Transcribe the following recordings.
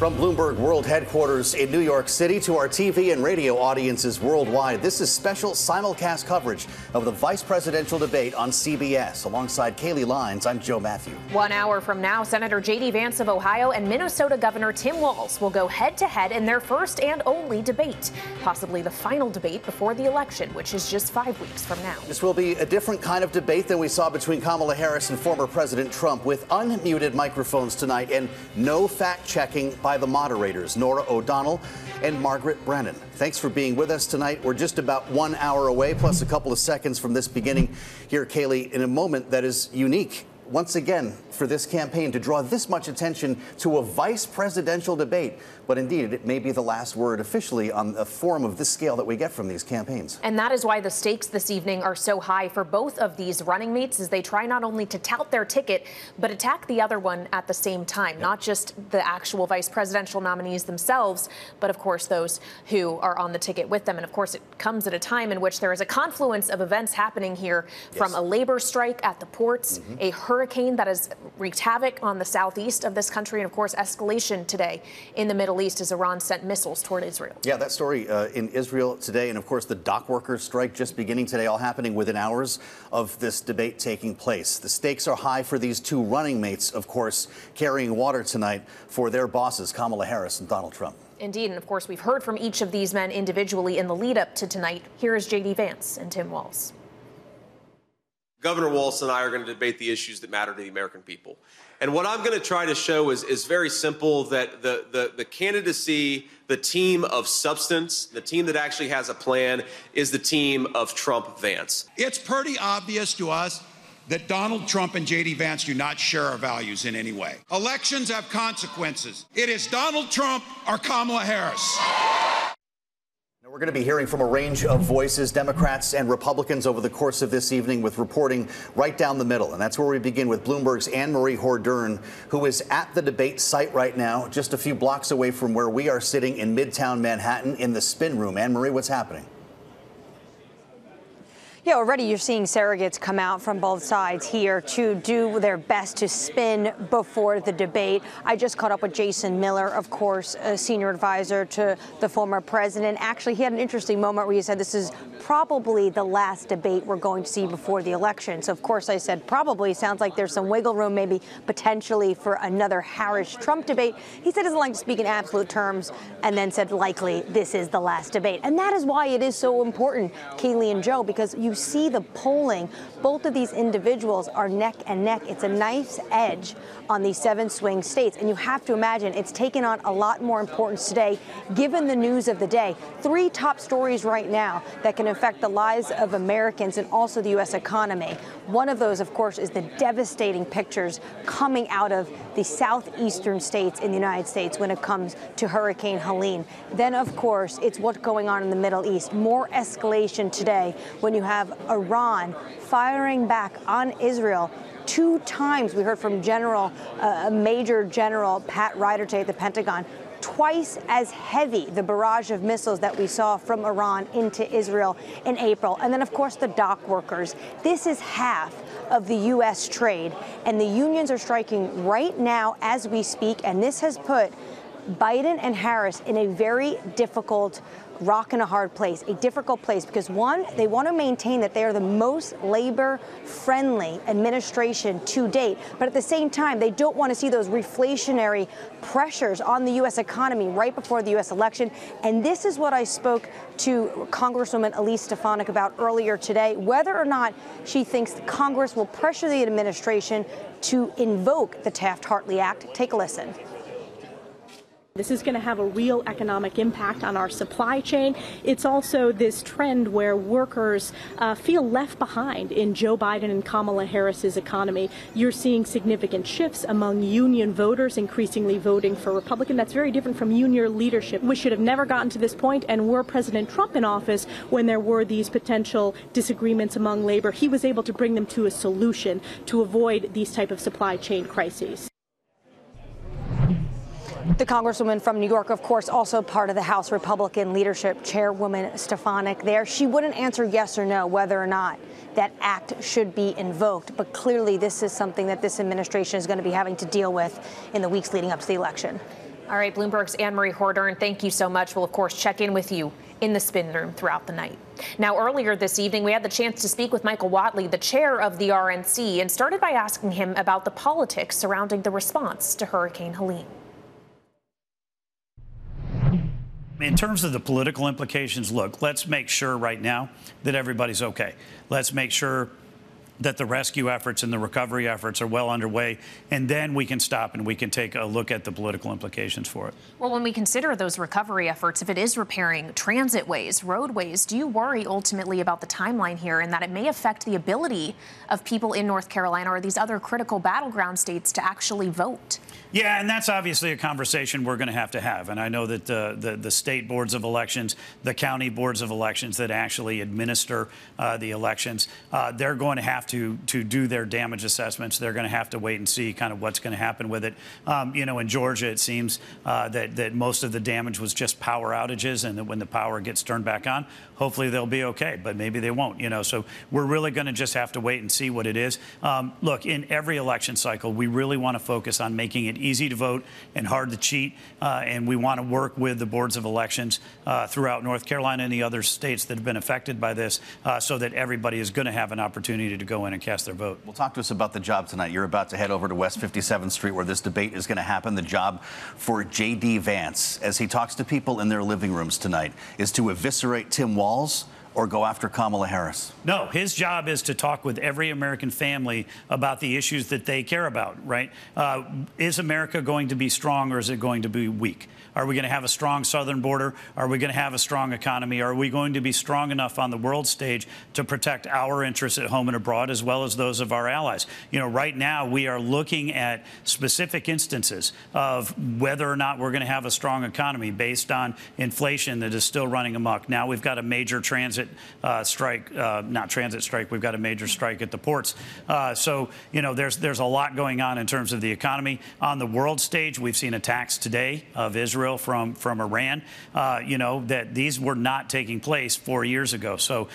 From Bloomberg World Headquarters in New York City to our TV and radio audiences worldwide, this is special simulcast coverage of the vice presidential debate on CBS. Alongside Kaylee Lines, I'm Joe Matthew. 1 hour from now, Senator J.D. Vance of Ohio and Minnesota Governor Tim Walz will go head-to-head in their first and only debate, possibly the final debate before the election, which is just 5 weeks from now. This will be a different kind of debate than we saw between Kamala Harris and former President Trump, with unmuted microphones tonight and no fact-checking by the moderators, Nora O'Donnell and Margaret Brennan. Thanks for being with us tonight. We're just about 1 hour away, plus a couple of seconds from this beginning here, Kaylee, in a moment that is unique once again for this campaign to draw this much attention to a vice presidential debate. But indeed, it may be the last word officially on a forum of this scale that we get from these campaigns. And that is why the stakes this evening are so high for both of these running mates, as they try not only to tout their ticket, but attack the other one at the same time. Not just the actual vice presidential nominees themselves, but of course those who are on the ticket with them. And of course, it comes at a time in which there is a confluence of events happening here, from a labor strike at the ports, a hurricane that has wreaked havoc on the southeast of this country, and of course escalation today in the Middle East as Iran sent missiles toward Israel. Yeah, that story in Israel today, and of course the dock workers strike just beginning today, all happening within hours of this debate taking place. The stakes are high for these two running mates, of course, carrying water tonight for their bosses, Kamala Harris and Donald Trump. Indeed, and of course we've heard from each of these men individually in the lead up to tonight. Here is J.D. Vance and Tim Walz. Governor Walz and I are going to debate the issues that matter to the American people. And what I'm going to try to show is very simple, that the candidacy, the team of substance, the team that actually has a plan, is the team of Trump-Vance. It's pretty obvious to us that Donald Trump and J.D. Vance do not share our values in any way. Elections have consequences. It is Donald Trump or Kamala Harris. We're going to be hearing from a range of voices, Democrats and Republicans, over the course of this evening, with reporting right down the middle. And that's where we begin with Bloomberg's Anne-Marie Hordern, who is at the debate site right now, just a few blocks away from where we are sitting in Midtown Manhattan in the spin room. Anne-Marie, what's happening? Yeah, already you're seeing surrogates come out from both sides here to do their best to spin before the debate. I just caught up with Jason Miller, of course, a senior advisor to the former president. Actually, he had an interesting moment where he said this is probably the last debate we're going to see before the election. So, of course, I said probably. Sounds like there's some wiggle room, maybe potentially for another Harris-Trump debate. He said he doesn't like to speak in absolute terms, and then said likely this is the last debate. And that is why it is so important, Kaylee and Joe, because you see the polling. Both of these individuals are neck and neck. It's a nice edge on these 7 swing states. And you have to imagine it's taken on a lot more importance today, given the news of the day. 3 top stories right now that can affect the lives of Americans and also the U.S. economy. One of those, of course, is the devastating pictures coming out of the southeastern states in the United States when it comes to Hurricane Helene. Then, of course, it's what's going on in the Middle East. More escalation today when you have Iran firing back on Israel 2 times. We heard from Major General Pat Ryder today at the Pentagon. Twice as heavy, the barrage of missiles that we saw from Iran into Israel in April. And then, of course, the dock workers. This is half of the U.S. trade, and the unions are striking right now as we speak, and this has put Biden and Harris in a very difficult rock and a hard place, a difficult place, because one, they want to maintain that they are the most labor-friendly administration to date, but at the same time, they don't want to see those reflationary pressures on the U.S. economy right before the U.S. election. And this is what I spoke to Congresswoman Elise Stefanik about earlier today, whether or not she thinks Congress will pressure the administration to invoke the Taft-Hartley Act. Take a listen. This is going to have a real economic impact on our supply chain. It's also this trend where workers feel left behind in Joe Biden and Kamala Harris's economy. You're seeing significant shifts among union voters, increasingly voting for Republican. That's very different from union leadership. We should have never gotten to this point, and were President Trump in office when there were these potential disagreements among labor, he was able to bring them to a solution to avoid these type of supply chain crises. The Congresswoman from New York, of course, also part of the House Republican leadership, Chairwoman Stefanik there. She wouldn't answer yes or no whether or not that act should be invoked. But clearly, this is something that this administration is going to be having to deal with in the weeks leading up to the election. All right, Bloomberg's Anne-Marie Hordern, thank you so much. We'll, of course, check in with you in the spin room throughout the night. Now, earlier this evening, we had the chance to speak with Michael Whatley, the chair of the RNC, and started by asking him about the politics surrounding the response to Hurricane Helene. In terms of the political implications, look, let's make sure right now that everybody's okay. Let's make sure that the rescue efforts and the recovery efforts are well underway, and then we can stop and we can take a look at the political implications for it. Well, when we consider those recovery efforts, if it is repairing transitways, roadways, do you worry ultimately about the timeline here and that it may affect the ability of people in North Carolina or these other critical battleground states to actually vote? Yeah, and that's obviously a conversation we're going to have. And I know that the state boards of elections, the county boards of elections that actually administer the elections, they're going to have to do their damage assessments. They're going to have to wait and see kind of what's going to happen with it. You know, in Georgia, it seems that most of the damage was just power outages, and that when the power gets turned back on, hopefully they'll be okay, but maybe they won't, you know. So we're really going to just have to wait and see what it is. Look, in every election cycle, we really want to focus on making it easy to vote and hard to cheat, and we want to work with the boards of elections throughout North Carolina and the other states that have been affected by this so that everybody is going to have an opportunity to go in and cast their vote. Well, talk to us about the job tonight. You're about to head over to West 57th Street where this debate is going to happen. The job for J.D. Vance, as he talks to people in their living rooms tonight, is to eviscerate Tim Walz or go after Kamala Harris? No, his job is to talk with every American family about the issues that they care about, right? Is America going to be strong or is it going to be weak? Are we going to have a strong southern border? Are we going to have a strong economy? Are we going to be strong enough on the world stage to protect our interests at home and abroad as well as those of our allies? You know, right now we are looking at specific instances of whether or not we're going to have a strong economy based on inflation that is still running amok. Now we've got a major transit strike, not transit strike, we've got a major strike at the ports. So, you know, there's a lot going on in terms of the economy. On the world stage, we've seen attacks today of Israel from Iran, you know, that these were not taking place 4 years ago. So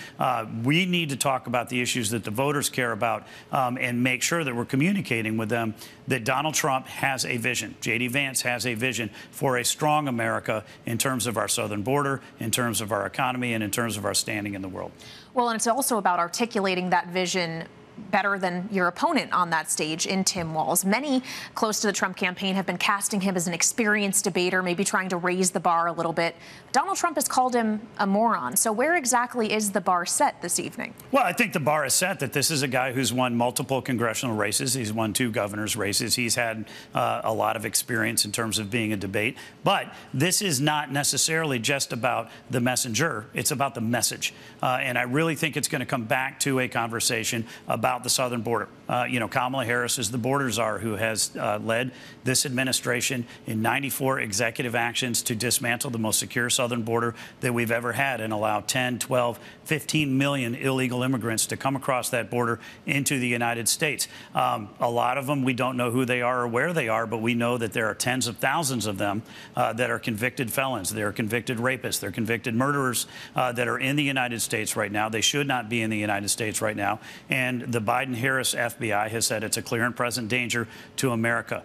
we need to talk about the issues that the voters care about and make sure that we're communicating with them that Donald Trump has a vision. J.D. Vance has a vision for a strong America in terms of our southern border, in terms of our economy, and in terms of our standing in the world. Well, and it's also about articulating that vision better than your opponent on that stage in Tim Walz. Many close to the Trump campaign have been casting him as an experienced debater, maybe trying to raise the bar a little bit. Donald Trump has called him a moron. So where exactly is the bar set this evening? Well, I think the bar is set that this is a guy who's won multiple congressional races. He's won 2 governor's races. He's had a lot of experience in terms of being a debate. But this is not necessarily just about the messenger. It's about the message. And I really think it's going to come back to a conversation about the southern border. You know, Kamala Harris is the border czar who has led this administration in 94 executive actions to dismantle the most secure southern border that we've ever had and allow 10, 12, 15 million illegal immigrants to come across that border into the United States. A lot of them, we don't know who they are or where they are, but we know that there are tens of thousands of them that are convicted felons. They're convicted rapists. They're convicted murderers that are in the United States right now. They should not be in the United States right now. And the Biden-Harris FBI has said it's a clear and present danger to America.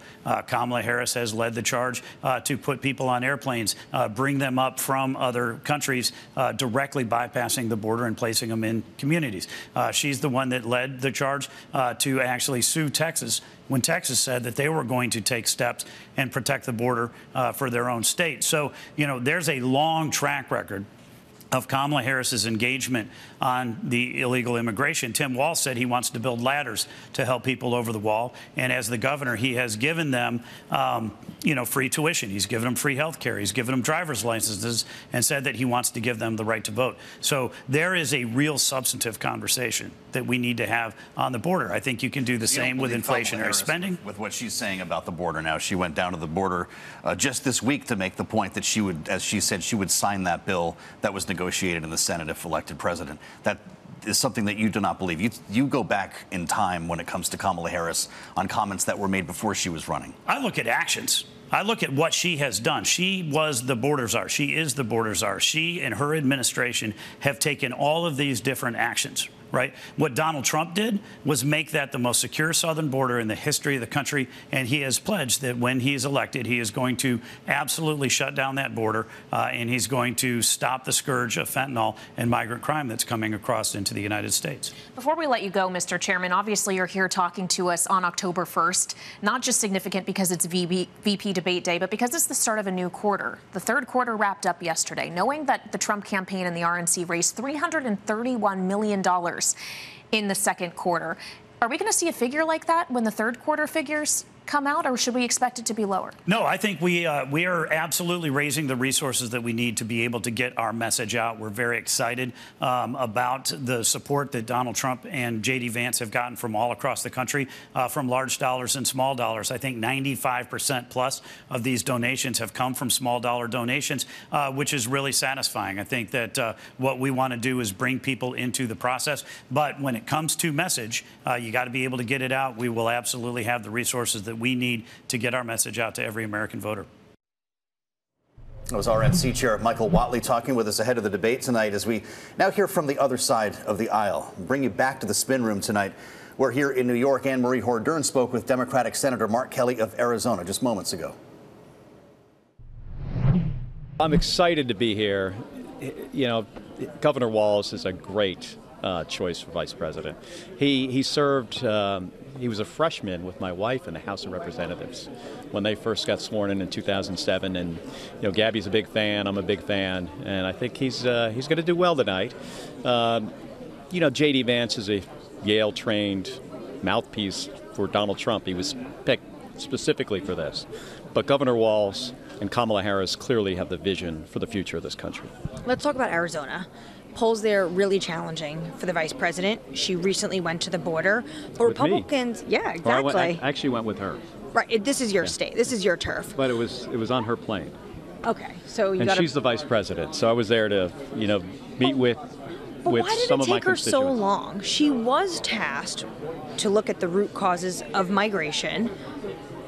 Kamala Harris has led the charge to put people on airplanes, bring them up from other countries, directly bypassing the border and placing them in communities. She's the one that led the charge to actually sue Texas when Texas said that they were going to take steps and protect the border for their own state. So, you know, there's a long track record of Kamala Harris's engagement on the illegal immigration. Tim Walz said he wants to build ladders to help people over the wall. And as the governor, he has given them, you know, free tuition. He's given them free health care. He's given them driver's licenses and said that he wants to give them the right to vote. So there is a real substantive conversation that we need to have on the border. I think you can do the same with inflationary spending. With what she's saying about the border now, she went down to the border just this week to make the point that she would, as she said, she would sign that bill that was negotiated in the Senate if elected president. That is something that you do not believe. You go back in time when it comes to Kamala Harris on comments that were made before she was running. I look at actions. I look at what she has done. She was the border czar. She is the border czar. She and her administration have taken all of these different actions right? What Donald Trump did was make that the most secure southern border in the history of the country, and he has pledged that when he is elected, he is going to absolutely shut down that border, and he's going to stop the scourge of fentanyl and migrant crime that's coming across into the United States. Before we let you go, Mr. Chairman, obviously you're here talking to us on October 1st, not just significant because it's VP debate day, but because it's the start of a new quarter. The third quarter wrapped up yesterday, knowing that the Trump campaign and the RNC raised $331 million in the second quarter. Are we going to see a figure like that when the third quarter figures come out, or should we expect it to be lower? No, I think we are absolutely raising the resources that we need to be able to get our message out. We're very excited about the support that Donald Trump and J.D. Vance have gotten from all across the country, from large dollars and small dollars. I think 95% plus of these donations have come from small dollar donations, which is really satisfying. I think that what we want to do is bring people into the process. But when it comes to message, you got to be able to get it out. We will absolutely have the resources that we need to get our message out to every American voter. That was RNC Chair Michael Whatley talking with us ahead of the debate tonight, as we now hear from the other side of the aisle. Bring you back to the spin room tonight. We're here in New York. Anne Marie Hordern spoke with Democratic Senator Mark Kelly of Arizona just moments ago. I'm excited to be here. You know, Governor Walz is a great choice for vice president. He served. He was a freshman with my wife in the House of Representatives when they first got sworn in 2007. And, you know, Gabby's a big fan. I'm a big fan. And I think he's going to do well tonight. You know, J.D. Vance is a Yale-trained mouthpiece for Donald Trump. He was picked specifically for this. But Governor Walz and Kamala Harris clearly have the vision for the future of this country. Let's talk about Arizona. Polls there really challenging for the vice president. She recently went to the border, but with Republicans, me. Yeah, exactly. I actually went with her. Right, this is your state. This is your turf. But it was on her plane. Okay, so you and she's the vice president, so I was there to, you know, meet with some of my constituents. But why did it take her so long? She was tasked to look at the root causes of migration,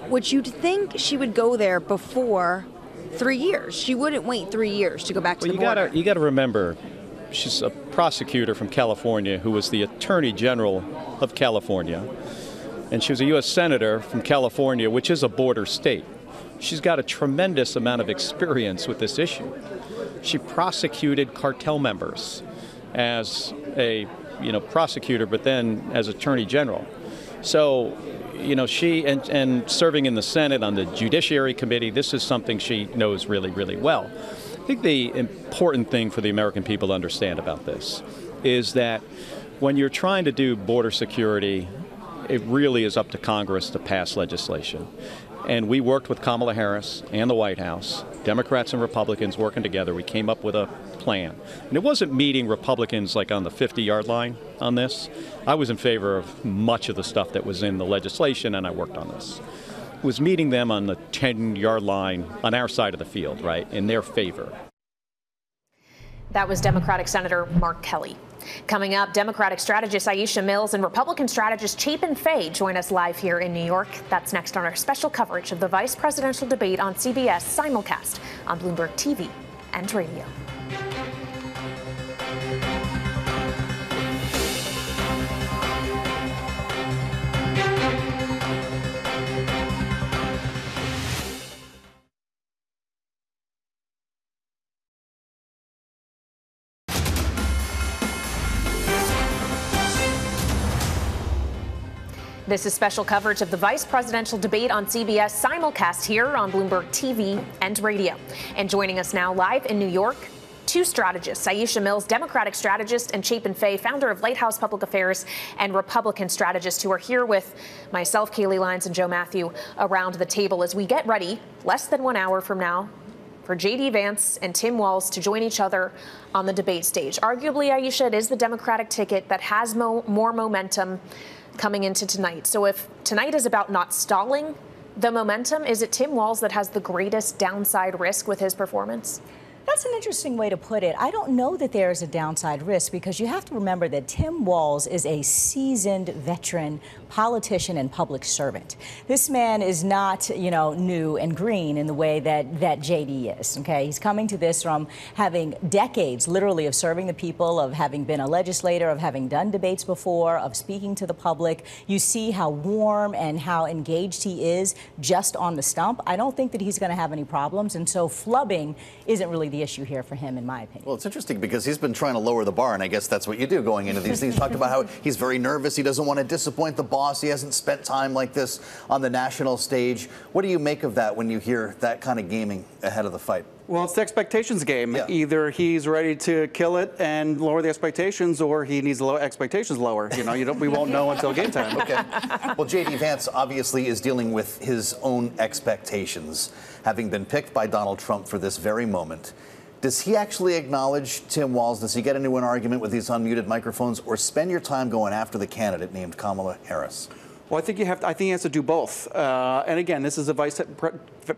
which you'd think she would go there before 3 years. She wouldn't wait 3 years to go back to the border. You got to remember, she's a prosecutor from California who was the Attorney General of California, and she was a U.S. Senator from California, which is a border state. She's got a tremendous amount of experience with this issue. She prosecuted cartel members as a prosecutor, but then as Attorney General. So, you know, she and serving in the Senate on the Judiciary Committee, this is something she knows really, really well. I think the important thing for the American people to understand about this is that when you're trying to do border security, it really is up to Congress to pass legislation. And we worked with Kamala Harris and the White House, Democrats and Republicans working together. We came up with a plan. And it wasn't meeting Republicans like on the 50-yard line on this. I was in favor of much of the stuff that was in the legislation, and I worked on this. Was meeting them on the 10-yard line on our side of the field, right, in their favor. That was Democratic Senator Mark Kelly. Coming up, Democratic strategist Aisha Mills and Republican strategist Chapin join us live here in New York. That's next on our special coverage of the vice presidential debate on CBS, simulcast on Bloomberg TV and radio. This is special coverage of the vice presidential debate on CBS, simulcast here on Bloomberg TV and radio. And joining us now live in New York, two strategists, Aisha Mills, Democratic strategist, and Chapin, founder of Lighthouse Public Affairs and Republican strategist, who are here with myself, Kaylee Lyons, and Joe Matthew around the table as we get ready, less than 1 hour from now, for J.D. Vance and Tim Walz to join each other on the debate stage. Arguably, Aisha, it is the Democratic ticket that has more momentum coming into tonight. So if tonight is about not stalling the momentum, is it Tim Walz that has the greatest downside risk with his performance? That's an interesting way to put it. I don't know that there is a downside risk because you have to remember that Tim Walz is a seasoned veteran politician and public servant. This man is not, new and green in the way that JD is, okay? He's coming to this from having decades, literally, of serving the people, of having been a legislator, of having done debates before, of speaking to the public. You see how warm and how engaged he is just on the stump. I don't think that he's going to have any problems, and so flubbing isn't really the issue here for him, in my opinion. Well, it's interesting because he's been trying to lower the bar, and I guess that's what you do going into these things. Talked about how he's very nervous. He doesn't want to disappoint the boss. He hasn't spent time like this on the national stage. What do you make of that when you hear that kind of gaming ahead of the fight? Well, it's the expectations game. Yeah. Either he's ready to kill it and lower the expectations, or he needs the expectations lower. We won't know until game time. Okay. Well, J.D. Vance obviously is dealing with his own expectations, having been picked by Donald Trump for this very moment. Does he actually acknowledge Tim Walz? Does he get into an argument with these unmuted microphones, or spend your time going after the candidate named Kamala Harris? Well, I think he has to do both. And again, this is a vice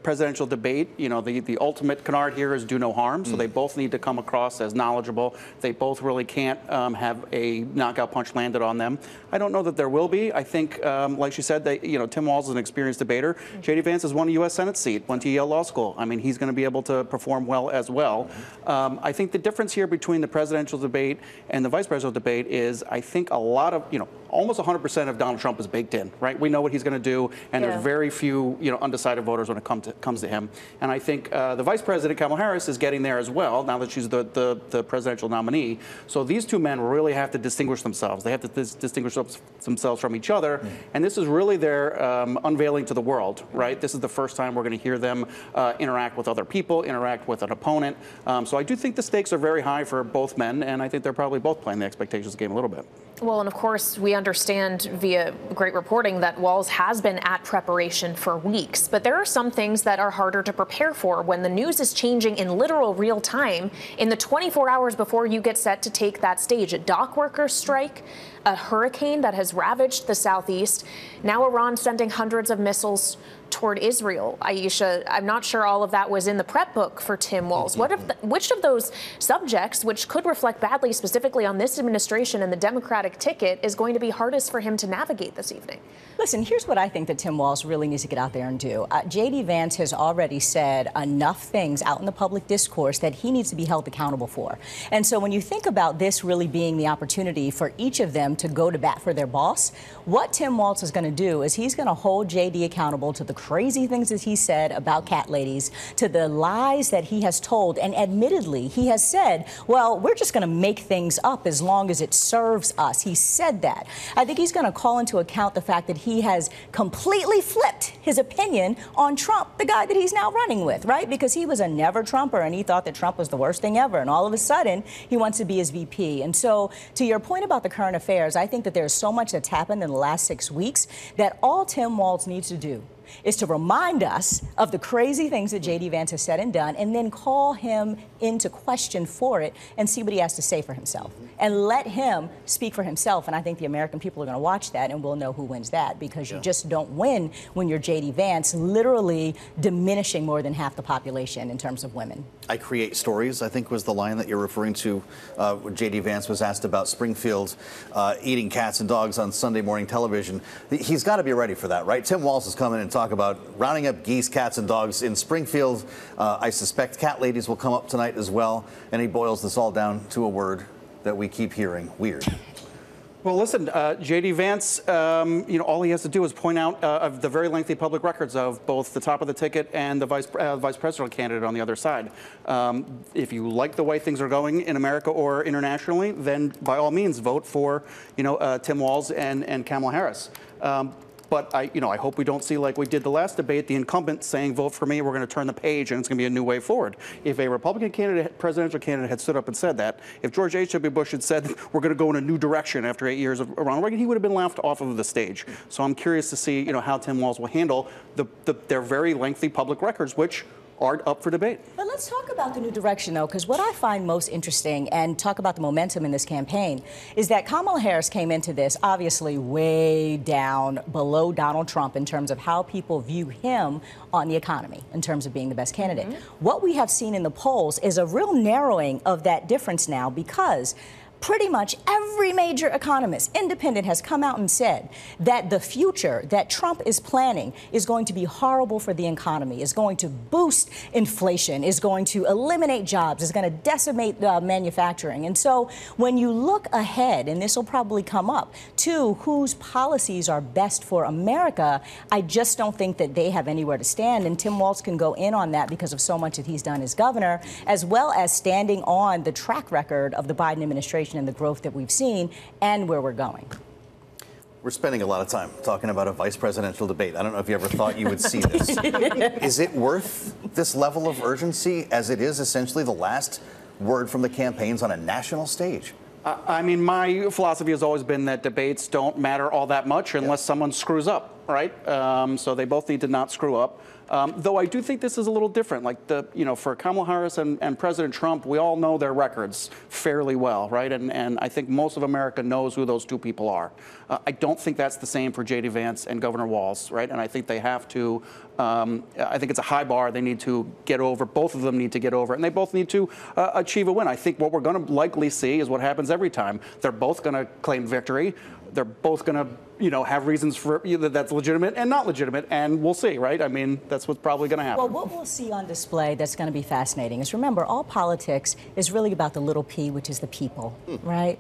presidential debate. The ultimate canard here is do no harm. So they both need to come across as knowledgeable. They both really can't have a knockout punch landed on them. I don't know that there will be. I think, like she said, Tim Walz is an experienced debater. J.D. Vance has won a U.S. Senate seat, went to Yale Law School. I mean, he's going to be able to perform well as well. I think the difference here between the presidential debate and the vice presidential debate is, I think a lot of, almost 100% of Donald Trump is baked in, right? We know what he's going to do, and there's very few, undecided voters when it comes to him. And I think the vice president, Kamala Harris, is getting there as well, now that she's the presidential nominee. So these two men really have to distinguish themselves. They have to distinguish themselves from each other. And this is really their unveiling to the world, right? This is the first time we're going to hear them interact with other people, interact with an opponent. So I do think the stakes are very high for both men, and I think they're probably both playing the expectations game a little bit. Well, and of course, we understand via great reporting that Walz has been at preparation for weeks. But there are some things that are harder to prepare for when the news is changing in literal real time in the 24 hours before you get set to take that stage. A dock workers strike, a hurricane that has ravaged the southeast. Now Iran sending hundreds of missiles toward Israel. Aisha, I'm not sure all of that was in the prep book for Tim Walz. Which of those subjects, which could reflect badly specifically on this administration and the Democratic ticket, is going to be hardest for him to navigate this evening? Listen, here's what I think that Tim Walz really needs to get out there and do. J.D. Vance has already said enough things out in the public discourse that he needs to be held accountable for. And so when you think about this really being the opportunity for each of them to go to bat for their boss, what Tim Walz is going to do is he's going to hold J.D. accountable to the crazy things that he said about cat ladies, to the lies that he has told. And admittedly, he has said, well, we're just going to make things up as long as it serves us. He said that. I think he's going to call into account the fact that he has completely flipped his opinion on Trump, the guy that he's now running with, right? Because he was a never-Trumper, and he thought that Trump was the worst thing ever. And all of a sudden, he wants to be his VP. And so, to your point about the current affairs, I think that there's so much that's happened in the last 6 weeks that all Tim Walz needs to do is to remind us of the crazy things that J.D. Vance has said and done, and then call him into question for it and see what he has to say for himself. And let him speak for himself. And I think the American people are going to watch that, and we'll know who wins that, because you just don't win when you're J.D. Vance literally diminishing more than half the population in terms of women. I create stories, I think was the line that you're referring to. J.D. Vance was asked about Springfield eating cats and dogs on Sunday morning television. He's got to be ready for that, right? Tim Walz is coming and talk about rounding up geese, cats, and dogs in Springfield. I suspect cat ladies will come up tonight as well. And he boils this all down to a word that we keep hearing: weird. Well, listen, J.D. Vance, all he has to do is point out of the very lengthy public records of both the top of the ticket and the vice presidential candidate on the other side. If you like the way things are going in America or internationally, then by all means vote for, Tim Walz and Kamala Harris. But I hope we don't see, like we did the last debate, the incumbent saying, vote for me, we're going to turn the page, and it's going to be a new way forward. If a Republican candidate, presidential candidate, had stood up and said that, if George H.W. Bush had said, we're going to go in a new direction after 8 years of Ronald Reagan, he would have been laughed off of the stage. So I'm curious to see, how Tim Walz will handle their very lengthy public records, which are up for debate. But let's talk about the new direction, though, because what I find most interesting, and talk about the momentum in this campaign, is that Kamala Harris came into this obviously way down below Donald Trump in terms of how people view him on the economy, in terms of being the best candidate. What we have seen in the polls is a real narrowing of that difference now, because pretty much every major economist, independent, has come out and said that the future that Trump is planning is going to be horrible for the economy, is going to boost inflation, is going to eliminate jobs, is going to decimate manufacturing. And so when you look ahead, and this will probably come up, to whose policies are best for America, I just don't think that they have anywhere to stand. And Tim Walz can go in on that because of so much that he's done as governor, as well as standing on the track record of the Biden administration and the growth that we've seen and where we're going. We're spending a lot of time talking about a vice presidential debate. I don't know if you ever thought you would see this. Is it worth this level of urgency, as it is essentially the last word from the campaigns on a national stage? I mean, my philosophy has always been that debates don't matter all that much unless someone screws up, right? So they both need to not screw up. Though I do think this is a little different. Like, for Kamala Harris and President Trump, we all know their records fairly well, right? And I think most of America knows who those two people are. I don't think that's the same for J.D. Vance and Governor Walz, right? And I think they have to, I think it's a high bar they need to get over. Both of them need to get over, and they both need to achieve a win. I think what we're going to likely see is what happens every time. They're both going to claim victory. They're both going to, have reasons for that's legitimate and not legitimate, and we'll see, right? I mean, that's what's probably going to happen. Well, what we'll see on display that's going to be fascinating is, remember, all politics is really about the little p, which is the people, right?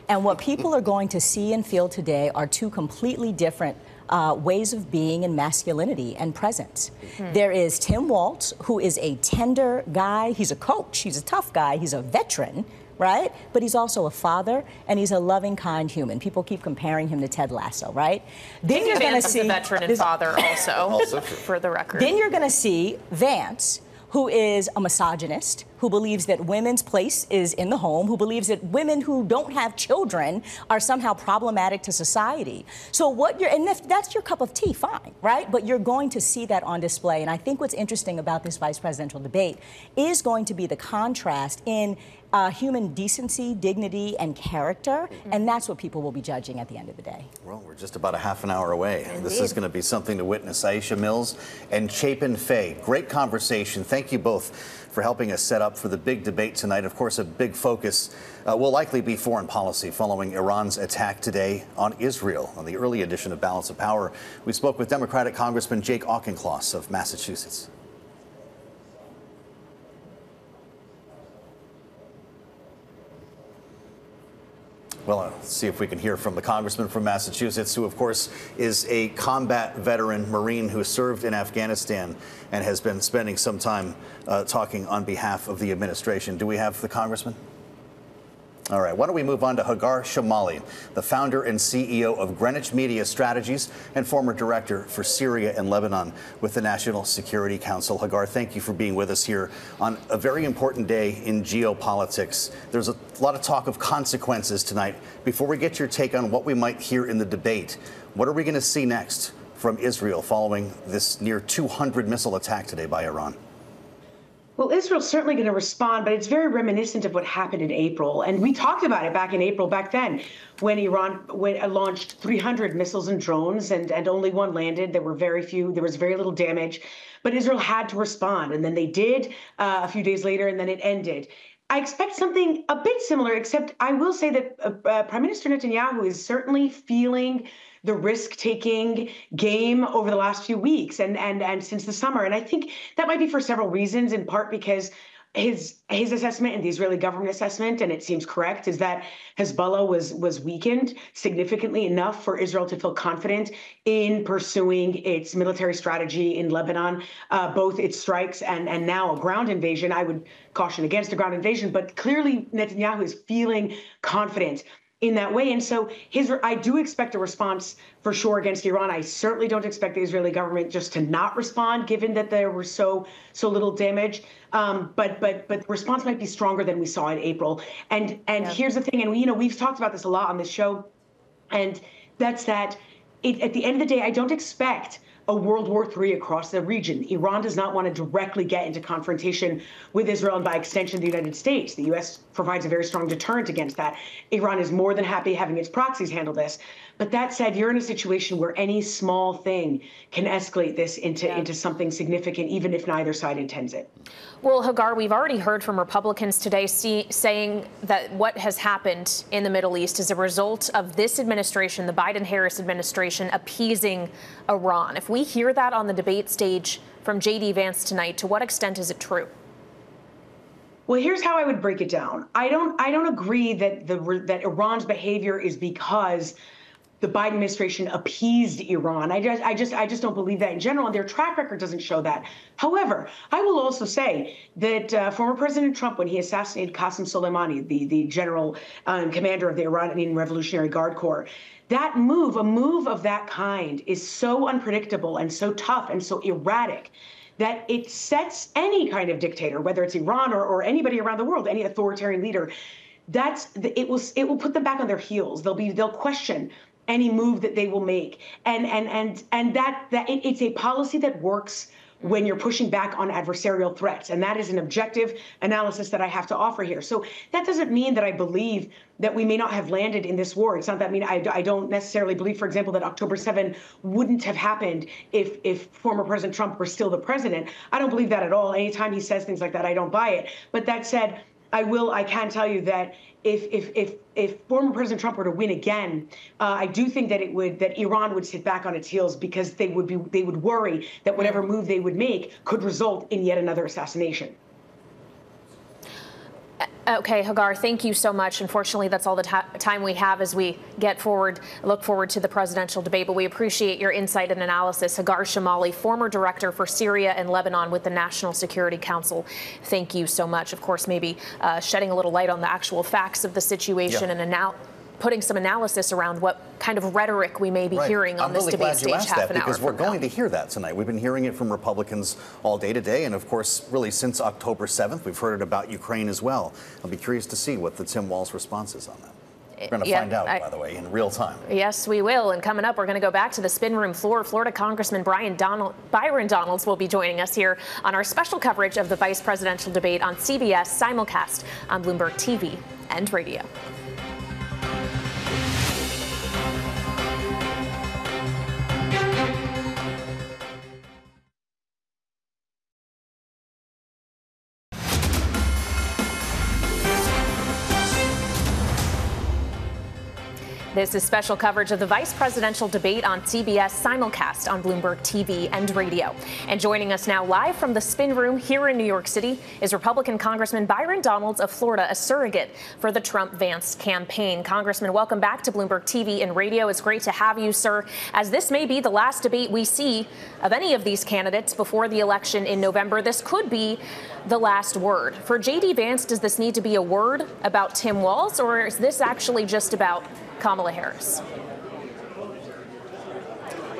And what people are going to see and feel today are two completely different ways of being in masculinity and presence. There is Tim Walz, who is a tender guy. He's a coach. He's a tough guy. He's a veteran, right? But he's also a father, and he's a loving, kind human. People keep comparing him to Ted Lasso, right? Then you're going to see a veteran and father also, for the record. Then you're going to see Vance, who is a misogynist, who believes that women's place is in the home, who believes that women who don't have children are somehow problematic to society. So and if that's your cup of tea, fine, right? But you're going to see that on display. And I think what's interesting about this vice presidential debate is going to be the contrast in human decency, dignity, and character, and that's what people will be judging at the end of the day. Well, we're just about a half an hour away. Indeed. This is going to be something to witness. Aisha Mills and Chapin Fay, great conversation. Thank you both for helping us set up for the big debate tonight. Of course, a big focus will likely be foreign policy following Iran's attack today on Israel. On the early edition of Balance of Power, we spoke with Democratic Congressman Jake Auchincloss of Massachusetts. Well, let's see if we can hear from the congressman from Massachusetts, who, of course, is a combat veteran Marine who served in Afghanistan and has been spending some time talking on behalf of the administration. Do we have the congressman? All right, why don't we move on to Hagar Shamali, the founder and CEO of Greenwich Media Strategies and former director for Syria and Lebanon with the National Security Council. Hagar, thank you for being with us here on a very important day in geopolitics. There's a lot of talk of consequences tonight. Before we get your take on what we might hear in the debate, what are we going to see next from Israel following this near 200 missile attack today by Iran? Well, Israel's certainly going to respond, but it's very reminiscent of what happened in April. And we talked about it back in April, back then, when Iran launched 300 missiles and drones and only one landed. There were very few. There was very little damage. But Israel had to respond. And then they did a few days later, and then it ended. I expect something a bit similar, except I will say that Prime Minister Netanyahu is certainly feeling the risk-taking game over the last few weeks and since the summer. And I think that might be for several reasons, in part because his assessment and the Israeli government assessment, and it seems correct, is that Hezbollah was weakened significantly enough for Israel to feel confident in pursuing its military strategy in Lebanon, both its strikes and now a ground invasion. I would caution against a ground invasion, but clearly Netanyahu is feeling confident in that way. And so I do expect a response for sure against Iran. I certainly don't expect the Israeli government just to not respond, given that there was so little damage. But the response might be stronger than we saw in April. And here's the thing, and we've talked about this a lot on this show, and that's that at the end of the day, I don't expect a World War III across the region. Iran does not want to directly get into confrontation with Israel and by extension the United States. The U.S. provides a very strong deterrent against that. Iran is more than happy having its proxies handle this. But that said, you're in a situation where any small thing can escalate this into something significant, even if neither side intends it. Well, Hagar, we've already heard from Republicans today saying that what has happened in the Middle East is a result of this administration, the Biden-Harris administration, appeasing Iran. If we hear that on the debate stage from J.D. Vance tonight, to what extent is it true? Well, here's how I would break it down. I don't agree that Iran's behavior is because the Biden administration appeased Iran. I just don't believe that in general, and their track record doesn't show that. However, I will also say that former President Trump, when he assassinated Qasem Soleimani, the general commander of the Iranian Revolutionary Guard Corps, that move, a move of that kind, is so unpredictable and so tough and so erratic that it sets any kind of dictator, whether it's Iran or anybody around the world, any authoritarian leader, it will put them back on their heels. They'll question any move that they will make, and it's a policy that works when you're pushing back on adversarial threats, and that is an objective analysis that I have to offer here. So that doesn't mean that I believe that we may not have landed in this war. It's not that I don't necessarily believe, for example, that October 7 wouldn't have happened if former President Trump were still the president. I don't believe that at all. Anytime he says things like that, I don't buy it. But that said, I can tell you that if former President Trump were to win again, I do think that Iran would sit back on its heels, because they would worry that whatever move they would make could result in yet another assassination. Okay, Hagar, thank you so much. Unfortunately, that's all the time we have as we look forward to the presidential debate. But we appreciate your insight and analysis. Hagar Shamali, former director for Syria and Lebanon with the National Security Council. Thank you so much. Of course, maybe shedding a little light on the actual facts of the situation and putting some analysis around what kind of rhetoric we may be hearing on this debate stage half an hour from now. Because we're going to hear that tonight. We've been hearing it from Republicans all day today, and of course, really since October 7th, we've heard it about Ukraine as well. I'll be curious to see what the Tim Walz response is on that. We're going to find out, by the way, in real time. Yes, we will. And coming up, we're going to go back to the spin room floor. Florida Congressman Byron Donalds will be joining us here on our special coverage of the vice presidential debate on CBS simulcast on Bloomberg TV and radio. This is special coverage of the vice presidential debate on CBS simulcast on Bloomberg TV and radio. And joining us now live from the spin room here in New York City is Republican Congressman Byron Donalds of Florida, a surrogate for the Trump-Vance campaign. Congressman, welcome back to Bloomberg TV and radio. It's great to have you, sir, as this may be the last debate we see of any of these candidates before the election in November. This could be the last word. For J.D. Vance, does this need to be a word about Tim Walz, or is this actually just about Kamala Harris?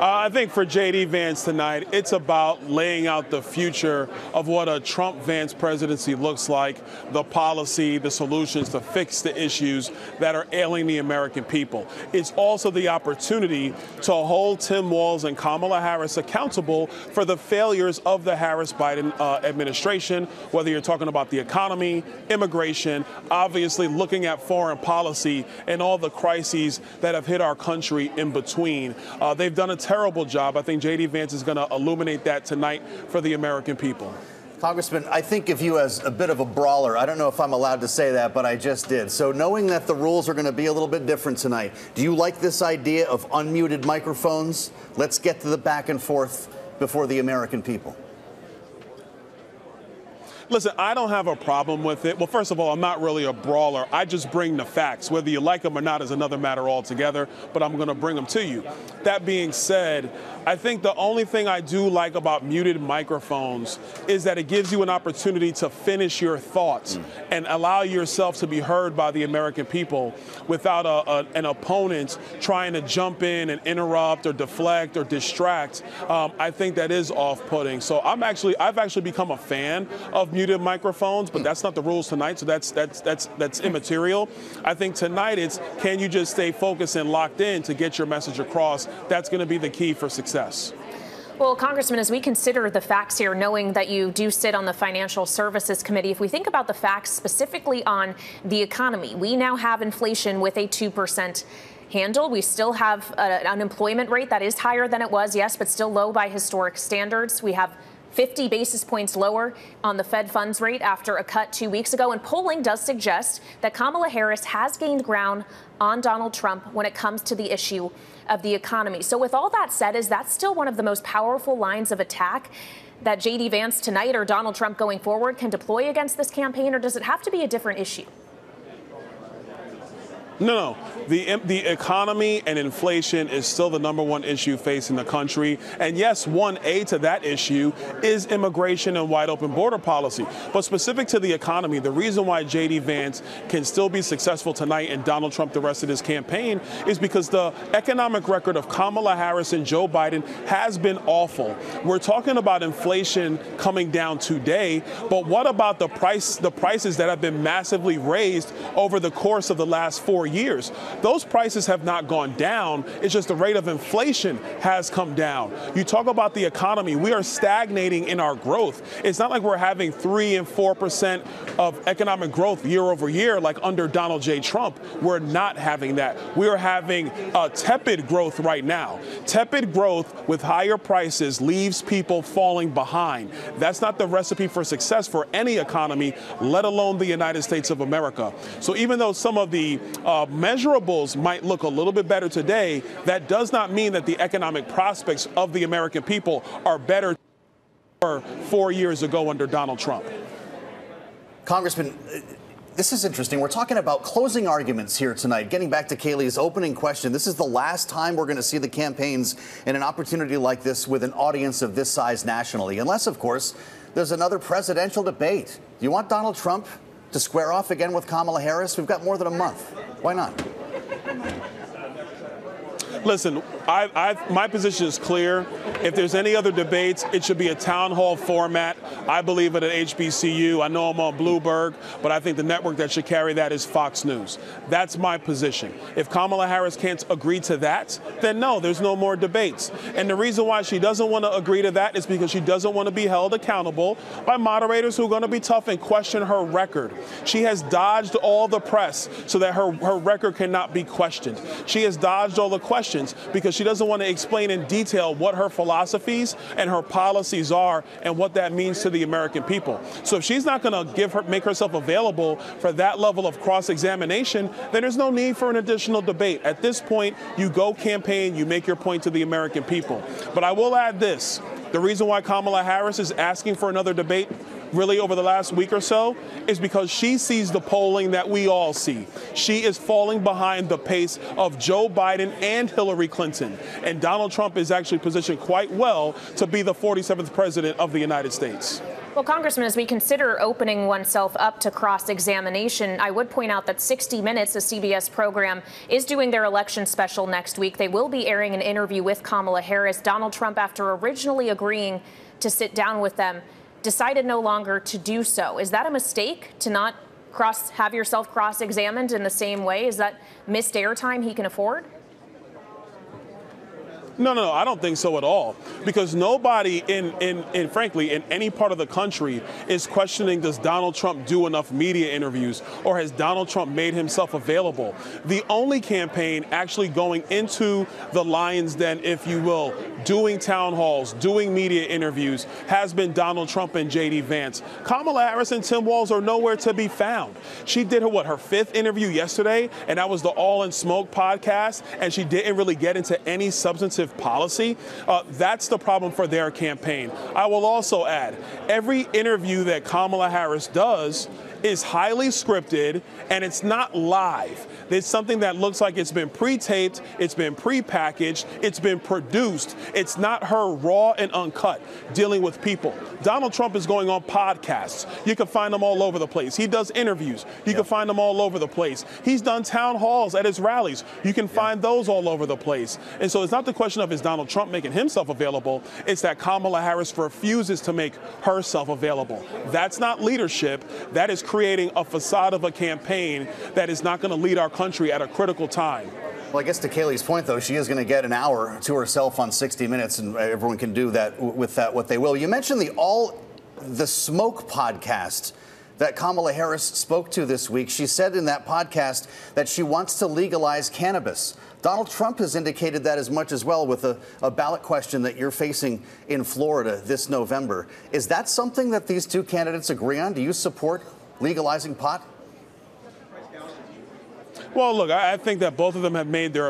I think for J.D. Vance tonight, it's about laying out the future of what a Trump-Vance presidency looks like, the policy, the solutions to fix the issues that are ailing the American people. It's also the opportunity to hold Tim Walz and Kamala Harris accountable for the failures of the Harris-Biden administration, whether you're talking about the economy, immigration, obviously looking at foreign policy and all the crises that have hit our country in between. They've done a terrible job. I think J.D. Vance is going to illuminate that tonight for the American people. Congressman, I think of you as a bit of a brawler. I don't know if I'm allowed to say that, but I just did. So knowing that the rules are going to be a little bit different tonight, do you like this idea of unmuted microphones? Let's get to the back and forth before the American people. Listen, I don't have a problem with it. Well, first of all, I'm not really a brawler. I just bring the facts. Whether you like them or not is another matter altogether, but I'm going to bring them to you. That being said, I think the only thing I do like about muted microphones is that it gives you an opportunity to finish your thoughts and allow yourself to be heard by the American people without an opponent trying to jump in and interrupt or deflect or distract. I think that is off-putting. So I've actually become a fan of muted microphones, but that's not the rules tonight, so that's immaterial. I think tonight it's, can you just stay focused and locked in to get your message across? That's going to be the key for success. Well, Congressman, as we consider the facts here, knowing that you do sit on the Financial Services Committee, if we think about the facts specifically on the economy, we now have inflation with a 2% handle. We still have an unemployment rate that is higher than it was, yes, but still low by historic standards. We have 50 basis points lower on the Fed funds rate after a cut 2 weeks ago. And polling does suggest that Kamala Harris has gained ground on Donald Trump when it comes to the issue of the economy. So with all that said, is that still one of the most powerful lines of attack that J.D. Vance tonight or Donald Trump going forward can deploy against this campaign, or does it have to be a different issue? No. The economy and inflation is still the #1 issue facing the country. And yes, 1A to that issue is immigration and wide open border policy. But specific to the economy, the reason why J.D. Vance can still be successful tonight and Donald Trump the rest of this campaign is because the economic record of Kamala Harris and Joe Biden has been awful. We're talking about inflation coming down today, but what about the prices that have been massively raised over the course of the last 4 years? Those prices have not gone down. It's just the rate of inflation has come down. You talk about the economy. We are stagnating in our growth. It's not like we're having 3 and 4% of economic growth year over year like under Donald J. Trump. We're not having that. We are having tepid growth right now. Tepid growth with higher prices leaves people falling behind. That's not the recipe for success for any economy, let alone the United States of America. So even though some of the measurables might look a little bit better today, that does not mean that the economic prospects of the American people are better than 4 years ago under Donald Trump. Congressman, this is interesting. We're talking about closing arguments here tonight. Getting back to Kayleigh's opening question, this is the last time we're going to see the campaigns in an opportunity like this with an audience of this size nationally, unless, of course, there's another presidential debate. Do you want Donald Trump to square off again with Kamala Harris? We've got more than a month. Why not? Listen, my position is clear. If there's any other debates, it should be a town hall format. I believe it at HBCU. I know I'm on Bloomberg, but I think the network that should carry that is Fox News. That's my position. If Kamala Harris can't agree to that, then no, there's no more debates. And the reason why she doesn't want to agree to that is because she doesn't want to be held accountable by moderators who are going to be tough and question her record. She has dodged all the press so that her record cannot be questioned. She has dodged all the questions because she doesn't want to explain in detail what her philosophies and her policies are and what that means to the American people. So if she's not going to make herself available for that level of cross-examination, then there's no need for an additional debate. At this point, you go campaign, you make your point to the American people. But I will add this. The reason why Kamala Harris is asking for another debate really over the last week or so is because she sees the polling that we all see. She is falling behind the pace of Joe Biden and Hillary Clinton. And Donald Trump is actually positioned quite well to be the 47th president of the United States. Well, Congressman, as we consider opening oneself up to cross-examination, I would point out that 60 Minutes, a CBS program, is doing their election special next week. They will be airing an interview with Kamala Harris. Donald Trump, after originally agreeing to sit down with them, decided no longer to do so. Is that a mistake to not have yourself cross-examined in the same way? Is that missed airtime he can afford? No, I don't think so at all. Because nobody frankly, in any part of the country is questioning, does Donald Trump do enough media interviews or has Donald Trump made himself available? The only campaign actually going into the lion's den, if you will, doing town halls, doing media interviews, has been Donald Trump and J.D. Vance. Kamala Harris and Tim Walz are nowhere to be found. She did her fifth interview yesterday, and that was the All in Smoke podcast, and she didn't really get into any substantive policy. That's the problem for their campaign. I will also add, every interview that Kamala Harris does is highly scripted, and it's not live. It's something that looks like it's been pre-taped, it's been pre-packaged, it's been produced. It's not her raw and uncut dealing with people. Donald Trump is going on podcasts. You can find them all over the place. He does interviews. You can find them all over the place. He's done town halls at his rallies. You can find those all over the place. And so it's not the question of is Donald Trump making himself available. It's that Kamala Harris refuses to make herself available. That's not leadership. That is creating a facade of a campaign that is not going to lead our country at a critical time. Well, I guess to Kaylee's point, though, she is going to get an hour to herself on 60 Minutes, and everyone can do that with that what they will. You mentioned the Smoke podcast that Kamala Harris spoke to this week. She said in that podcast that she wants to legalize cannabis. Donald Trump has indicated that as much as well with a ballot question that you're facing in Florida this November. Is that something that these two candidates agree on? Do you support legalizing pot? Well, look, I think that both of them have made their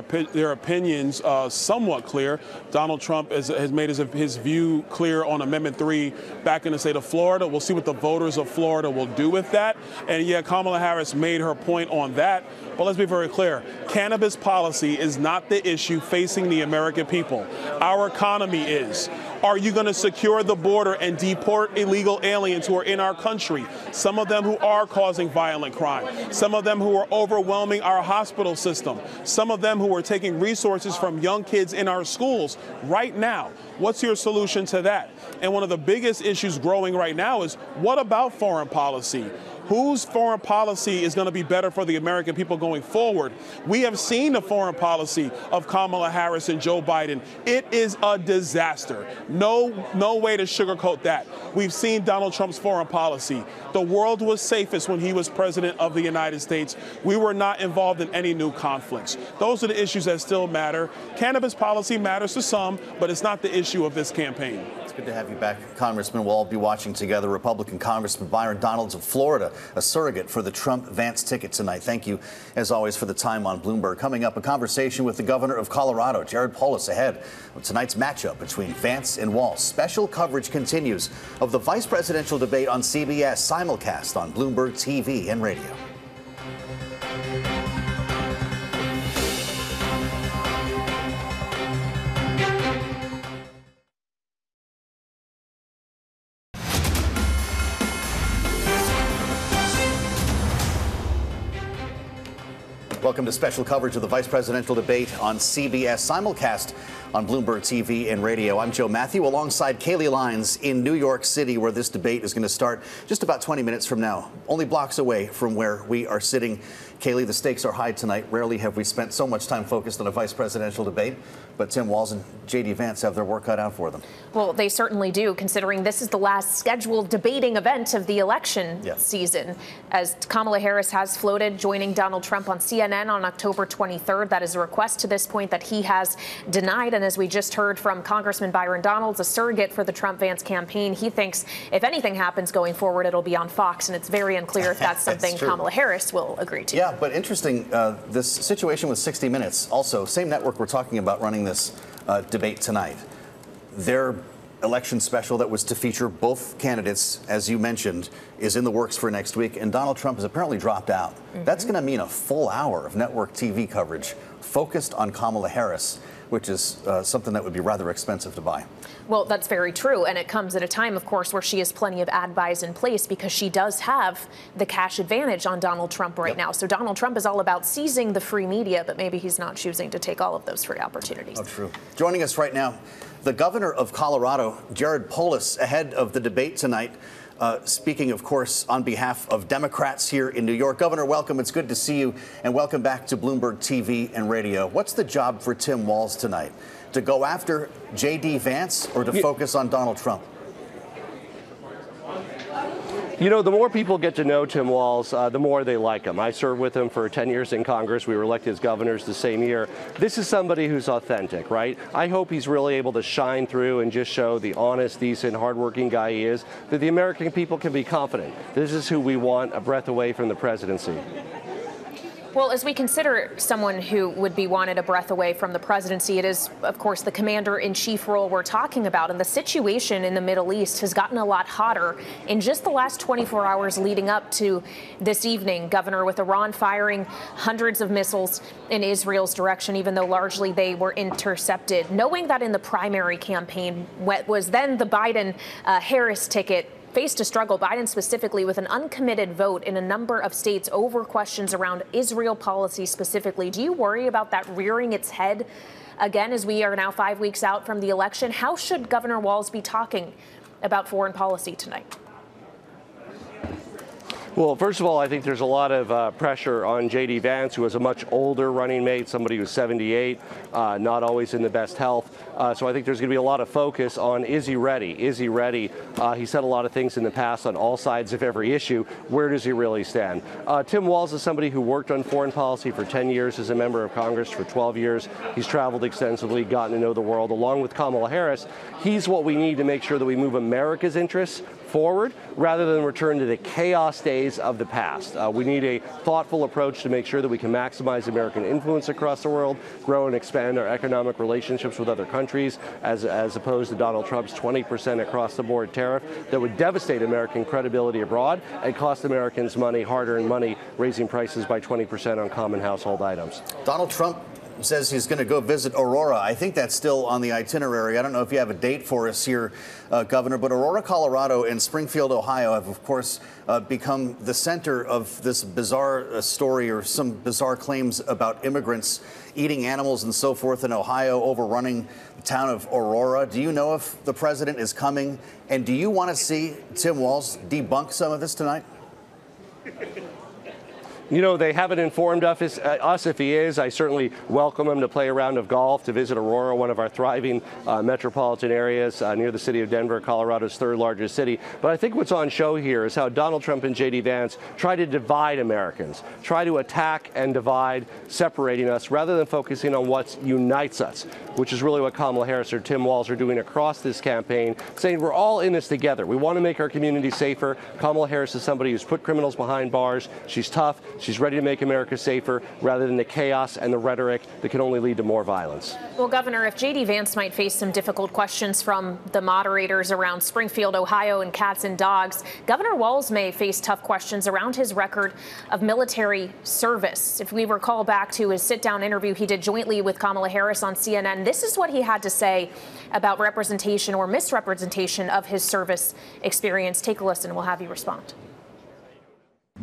opinions somewhat clear. Donald Trump has made his view clear on Amendment 3 back in the state of Florida. We'll see what the voters of Florida will do with that. And, yeah, Kamala Harris made her point on that. But let's be very clear. Cannabis policy is not the issue facing the American people. Our economy is. Are you going to secure the border and deport illegal aliens who are in our country? Some of them who are causing violent crime. Some of them who are overwhelming our hospital system. Some of them who are taking resources from young kids in our schools right now. What's your solution to that? And one of the biggest issues growing right now is, what about foreign policy? Whose foreign policy is going to be better for the American people going forward? We have seen the foreign policy of Kamala Harris and Joe Biden. It is a disaster. No way to sugarcoat that. We've seen Donald Trump's foreign policy. The world was safest when he was president of the United States. We were not involved in any new conflicts. Those are the issues that still matter. Cannabis policy matters to some, but it's not the issue of this campaign. It's good to have you back, Congressman. We'll all be watching together. Republican Congressman Byron Donalds of Florida, a surrogate for the Trump-Vance ticket tonight. Thank you, as always, for the time on Bloomberg. Coming up, a conversation with the governor of Colorado, Jared Polis, ahead of tonight's matchup between Vance and Walz. Special coverage continues of the vice presidential debate on CBS, simulcast on Bloomberg TV and radio. Welcome to special coverage of the vice presidential debate on CBS, simulcast on Bloomberg TV and radio. I'm Joe Matthew alongside Kaylee Lines in New York City, where this debate is going to start just about 20 minutes from now, only blocks away from where we are sitting. Kaylee, the stakes are high tonight. Rarely have we spent so much time focused on a vice presidential debate, but Tim Walz and J.D. Vance have their work cut out for them. Well, they certainly do, considering this is the last scheduled debating event of the election season, as Kamala Harris has floated joining Donald Trump on CNN on October 23rd. That is a request to this point that he has denied. And as we just heard from Congressman Byron Donalds, a surrogate for the Trump-Vance campaign, he thinks if anything happens going forward, it'll be on Fox. And it's very unclear if that's something Kamala Harris will agree to. Yeah, but interesting, this situation with 60 Minutes, also, same network we're talking about running this debate tonight. Their election special that was to feature both candidates, as you mentioned, is in the works for next week, and Donald Trump has apparently dropped out. That's going to mean a full hour of network TV coverage focused on Kamala Harris, which is something that would be rather expensive to buy. Well, that's very true. And it comes at a time, of course, where she has plenty of ad buys in place because she does have the cash advantage on Donald Trump right now. So Donald Trump is all about seizing the free media, but maybe he's not choosing to take all of those free opportunities. Oh, true. Joining us right now, the governor of Colorado, Jared Polis, ahead of the debate tonight. Speaking, of course, on behalf of Democrats here in New York. Governor, welcome. It's good to see you, and welcome back to Bloomberg TV and radio. What's the job for Tim Walz tonight? To go after J.D. Vance or to focus on Donald Trump? You know, the more people get to know Tim Walz, the more they like him. I served with him for 10 years in Congress. We were elected as governors the same year. This is somebody who's authentic, right? I hope he's really able to shine through and just show the honest, decent, hardworking guy he is, that the American people can be confident. This is who we want a breath away from the presidency. Well, as we consider someone who would be wanted a breath away from the presidency, it is, of course, the commander-in-chief role we're talking about. And the situation in the Middle East has gotten a lot hotter in just the last 24 hours leading up to this evening. Governor, with Iran firing hundreds of missiles in Israel's direction, even though largely they were intercepted. Knowing that in the primary campaign, what was then the Biden-Harris ticket, faced a struggle, Biden specifically, with an uncommitted vote in a number of states over questions around Israel policy specifically. Do you worry about that rearing its head again as we are now 5 weeks out from the election? How should Governor Walz be talking about foreign policy tonight? Well, first of all, I think there's a lot of pressure on J.D. Vance, who is a much older running mate, somebody who's 78, not always in the best health. So I think there's going to be a lot of focus on, is he ready? Is he ready? He said a lot of things in the past on all sides of every issue. Where does he really stand? Tim Walz is somebody who worked on foreign policy for 10 years as a member of Congress, for 12 years. He's traveled extensively, gotten to know the world. Along with Kamala Harris, he's what we need to make sure that we move America's interests forward rather than return to the chaos days of the past. We need a thoughtful approach to make sure that we can maximize American influence across the world, grow and expand our economic relationships with other countries, as opposed to Donald Trump's 20% across-the-board tariff that would devastate American credibility abroad and cost Americans money, hard-earned money, raising prices by 20% on common household items. Donald Trump says he's going to go visit Aurora. I think that's still on the itinerary. I don't know if you have a date for us here, Governor, but Aurora, Colorado and Springfield, Ohio have, of course, become the center of this bizarre story or some bizarre claims about immigrants eating animals and so forth in Ohio, overrunning the town of Aurora. Do you know if the president is coming? And do you want to see Tim Walz debunk some of this tonight? You know, they haven't informed us if he is. I certainly welcome him to play a round of golf, to visit Aurora, one of our thriving metropolitan areas near the city of Denver, Colorado's third largest city. But I think what's on show here is how Donald Trump and J.D. Vance try to divide Americans, try to attack and divide, separating us, rather than focusing on what unites us, which is really what Kamala Harris or Tim Walz are doing across this campaign, saying we're all in this together. We want to make our community safer. Kamala Harris is somebody who's put criminals behind bars. She's tough. She's ready to make America safer rather than the chaos and the rhetoric that can only lead to more violence. Well, Governor, if J.D. Vance might face some difficult questions from the moderators around Springfield, Ohio, and cats and dogs, Governor Walz may face tough questions around his record of military service. If we recall back to his sit-down interview he did jointly with Kamala Harris on CNN, this is what he had to say about representation or misrepresentation of his service experience. Take a listen. We'll have you respond.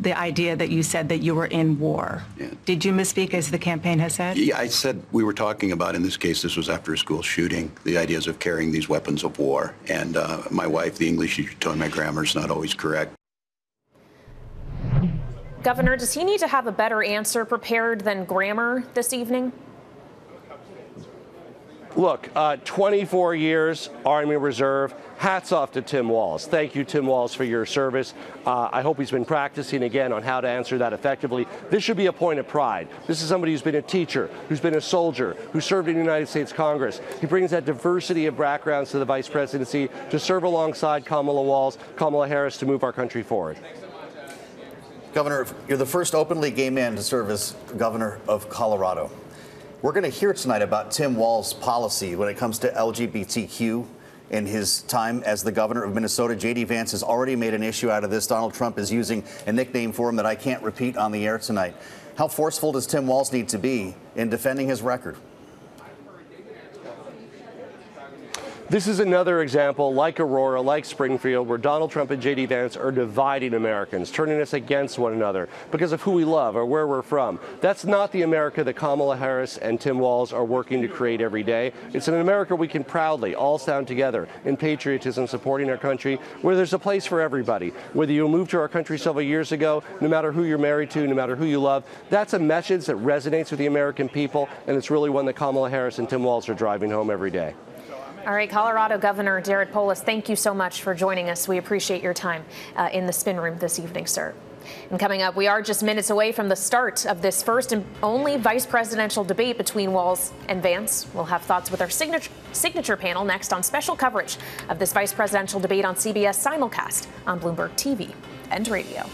The idea that you said that you were in war. Yeah. Did you misspeak, as the campaign has said? Yeah, I said we were talking about, in this case, this was after a school shooting, the ideas of carrying these weapons of war. And my wife, the English teacher, told me my grammar is not always correct. Governor, does he need to have a better answer prepared than grammar this evening? Look, 24 years, Army Reserve. Hats off to Tim Walz. Thank you, Tim Walz, for your service. I hope he's been practicing again on how to answer that effectively. This should be a point of pride. This is somebody who's been a teacher, who's been a soldier, who served in the United States Congress. He brings that diversity of backgrounds to the vice presidency to serve alongside Kamala Harris to move our country forward. Governor, you're the first openly gay man to serve as governor of Colorado. We're going to hear tonight about Tim Walz's policy when it comes to LGBTQ. In his time as the governor of Minnesota, J.D. Vance has already made an issue out of this. Donald Trump is using a nickname for him that I can't repeat on the air tonight. How forceful does Tim Walz need to be in defending his record? This is another example, like Aurora, like Springfield, where Donald Trump and J.D. Vance are dividing Americans, turning us against one another because of who we love or where we're from. That's not the America that Kamala Harris and Tim Walz are working to create every day. It's an America we can proudly all stand together in patriotism, supporting our country, where there's a place for everybody. Whether you moved to our country several years ago, no matter who you're married to, no matter who you love, that's a message that resonates with the American people, and it's really one that Kamala Harris and Tim Walz are driving home every day. All right, Colorado Governor Polis, thank you so much for joining us. We appreciate your time in the spin room this evening, sir. And coming up, we are just minutes away from the start of this first and only vice presidential debate between Walz and Vance. We'll have thoughts with our signature panel next on special coverage of this vice presidential debate on CBS simulcast on Bloomberg TV and radio.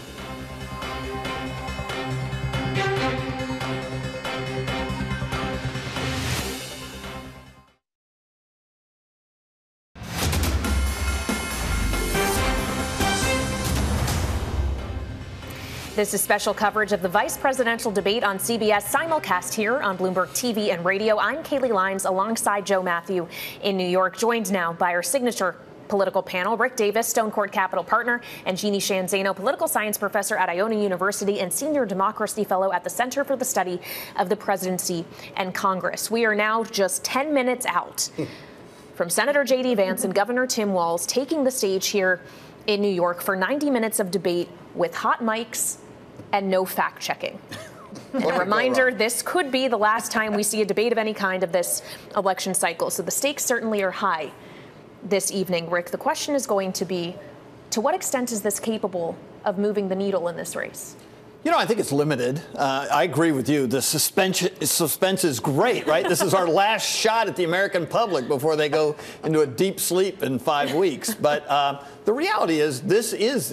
This is special coverage of the vice presidential debate on CBS simulcast here on Bloomberg TV and radio. I'm Kaylee Lyons alongside Joe Matthew in New York, joined now by our signature political panel, Rick Davis, Stonecourt Capital partner, and Jeanne Shanzano, political science professor at Iona University and senior democracy fellow at the Center for the Study of the Presidency and Congress. We are now just 10 minutes out from Senator J.D. Vance and Governor Tim Walz taking the stage here in New York for 90 minutes of debate with hot mics and no fact checking. And a reminder, this could be the last time we see a debate of any kind of this election cycle. So the stakes certainly are high this evening. Rick, the question is going to be, to what extent is this capable of moving the needle in this race? You know, I think it's limited. I agree with you. The suspense is great, right? This is our last shot at the American public before they go into a deep sleep in 5 weeks. But the reality is this is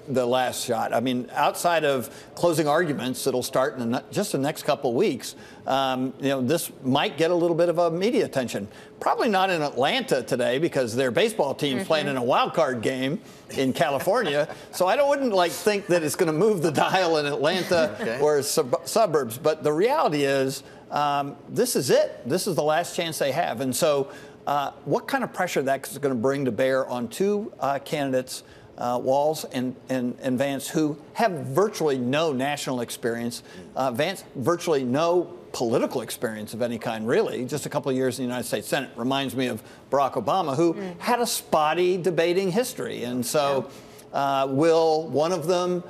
the last shot. I mean, outside of closing arguments that'll start in just the next couple of weeks, this might get a little bit of a media attention. Probably not in Atlanta today because their baseball team's playing in a wild card game in California. So I wouldn't think that it's going to move the dial in Atlanta or suburbs. But the reality is this is it. This is the last chance they have. And so what kind of pressure that's going to bring to bear on two candidates, Walz and Vance, who have virtually no national experience. Vance, virtually no political experience of any kind, really. Just a couple of years in the United States Senate. Reminds me of Barack Obama, who had a spotty debating history. And so will one of them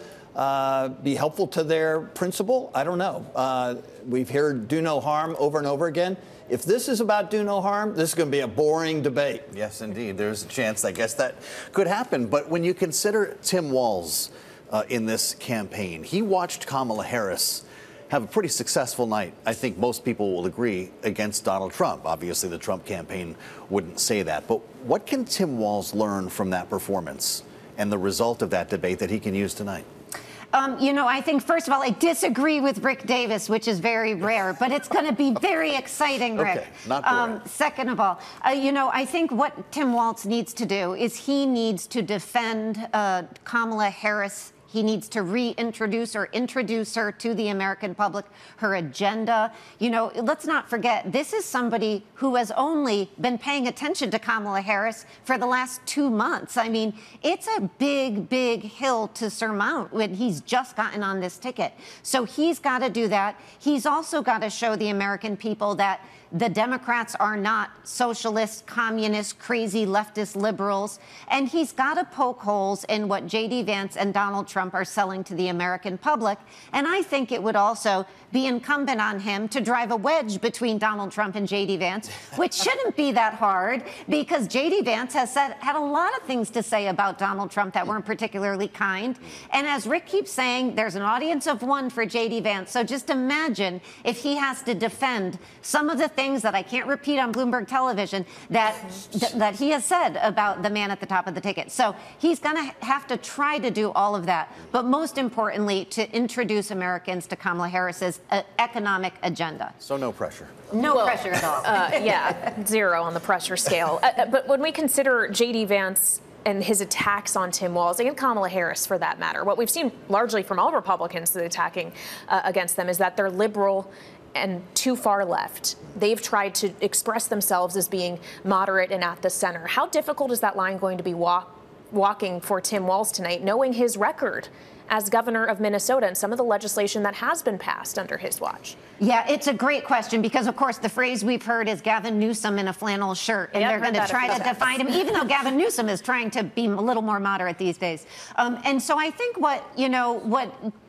be helpful to their principle? I don't know. We've heard do no harm over and over again. If this is about do no harm, this is going to be a boring debate. Yes, indeed. There's a chance, I guess, that could happen. But when you consider Tim Walz in this campaign, he watched Kamala Harris have a pretty successful night, I think most people will agree, against Donald Trump. Obviously, the Trump campaign wouldn't say that. But what can Tim Walz learn from that performance and the result of that debate that he can use tonight? I think, first of all, I disagree with Rick Davis, which is very rare, but it's going to be very exciting, Rick. Okay, not boring. Second of all, I think what Tim Walz needs to do is he needs to defend Kamala Harris. He needs to reintroduce or introduce her to the American public, her agenda. Let's not forget, this is somebody who has only been paying attention to Kamala Harris for the last 2 months. I mean, it's a big, big hill to surmount when he's just gotten on this ticket. So he's got to do that. He's also got to show the American people that the Democrats are not socialist, communist, crazy leftist liberals. And he's got to poke holes in what J.D. Vance and Donald Trump are selling to the American public. And I think it would also be incumbent on him to drive a wedge between Donald Trump and J.D. Vance, which shouldn't be that hard because J.D. Vance has had a lot of things to say about Donald Trump that weren't particularly kind. And as Rick keeps saying, there's an audience of one for J.D. Vance. So just imagine if he has to defend some of the things that I can't repeat on Bloomberg television that he has said about the man at the top of the ticket. So he's going to have to try to do all of that. But most importantly, to introduce Americans to Kamala Harris's economic agenda. So no pressure. No pressure at all. Yeah, 0 on the pressure scale. But when we consider J.D. Vance and his attacks on Tim Walz and Kamala Harris, for that matter, what we've seen largely from all Republicans attacking against them is that they're liberal and too far left. They've tried to express themselves as being moderate and at the center. How difficult is that line going to be walking for Tim Walz tonight, knowing his record as governor of Minnesota and some of the legislation that has been passed under his watch? Yeah, it's a great question because, of course, the phrase we've heard is Gavin Newsom in a flannel shirt, and they're going to try to define him, even though Gavin Newsom is trying to be a little more moderate these days. And so I think what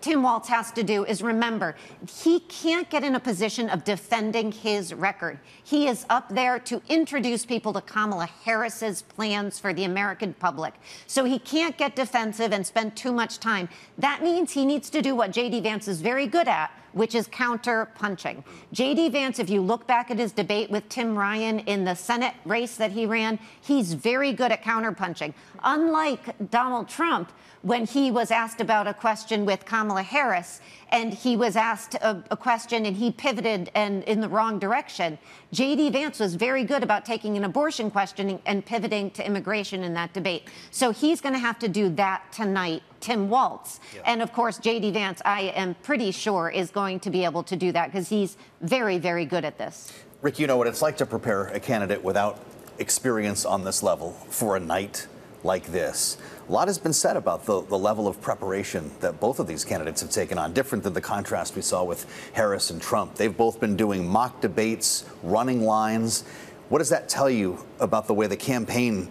Tim Walz has to do is remember, he can't get in a position of defending his record. He is up there to introduce people to Kamala Harris's plans for the American public. So he can't get defensive and spend too much time. That means he needs to do what J.D. Vance is very good at, which is counter-punching. J.D. Vance, if you look back at his debate with Tim Ryan in the Senate race that he ran, he's very good at counter-punching. Unlike Donald Trump, when he was asked about a question with Kamala Harris, and he was asked a question and he pivoted and in the wrong direction, J.D. Vance was very good about taking an abortion question and pivoting to immigration in that debate. So he's going to have to do that tonight, Tim Walz. Yep. And, of course, J.D. Vance, I am pretty sure, is going to be able to do that because he's very, very good at this. Rick, you know what it's like to prepare a candidate without experience on this level for a night like this. A lot has been said about the level of preparation that both of these candidates have taken on, different than the contrast we saw with Harris and Trump. They've both been doing mock debates, running lines. What does that tell you about the way the campaign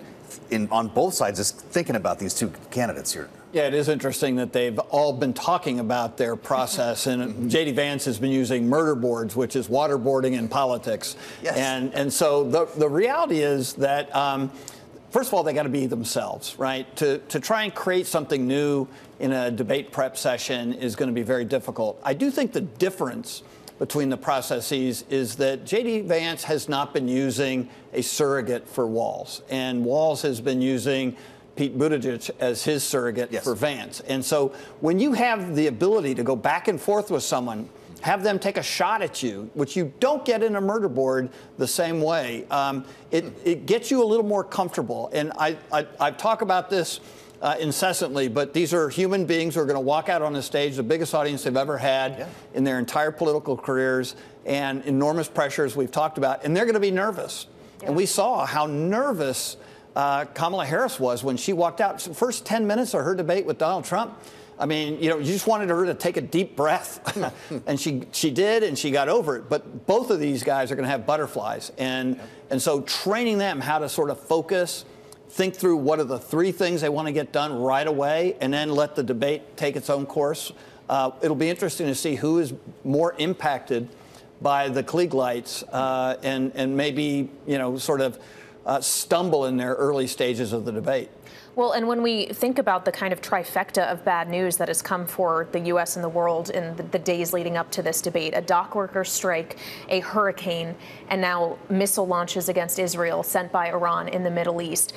on both sides is thinking about these two candidates here? Yeah, it is interesting that they've all been talking about their process, and J.D. Vance has been using murder boards, which is waterboarding in politics. Yes. And so the reality is that, first of all, they got to be themselves, right? To try and create something new in a debate prep session is going to be very difficult. I do think the difference between the processes is that J.D. Vance has not been using a surrogate for Walz, and Walz has been using Pete Buttigieg as his surrogate for Vance. And so when you have the ability to go back and forth with someone, have them take a shot at you, which you don't get in a murder board the same way, it gets you a little more comfortable. And I talk about this incessantly, but these are human beings who are going to walk out on the stage, the biggest audience they've ever had in their entire political careers, and enormous pressures we've talked about, and they're going to be nervous. And we saw how nervous Kamala Harris was when she walked out. The first 10 minutes of her debate with Donald Trump, I mean, you know, you just wanted her to take a deep breath. And she did, and she got over it. But both of these guys are going to have butterflies. And so training them how to sort of focus, think through what are the 3 things they want to get done right away, and then let the debate take its own course. It'll be interesting to see who is more impacted by the Klieg lights and maybe, you know, sort of stumble in their early stages of the debate. Well, and when we think about the kind of trifecta of bad news that has come for the U.S. and the world in the days leading up to this debate, a dock worker strike, a hurricane, and now missile launches against Israel sent by Iran in the Middle East.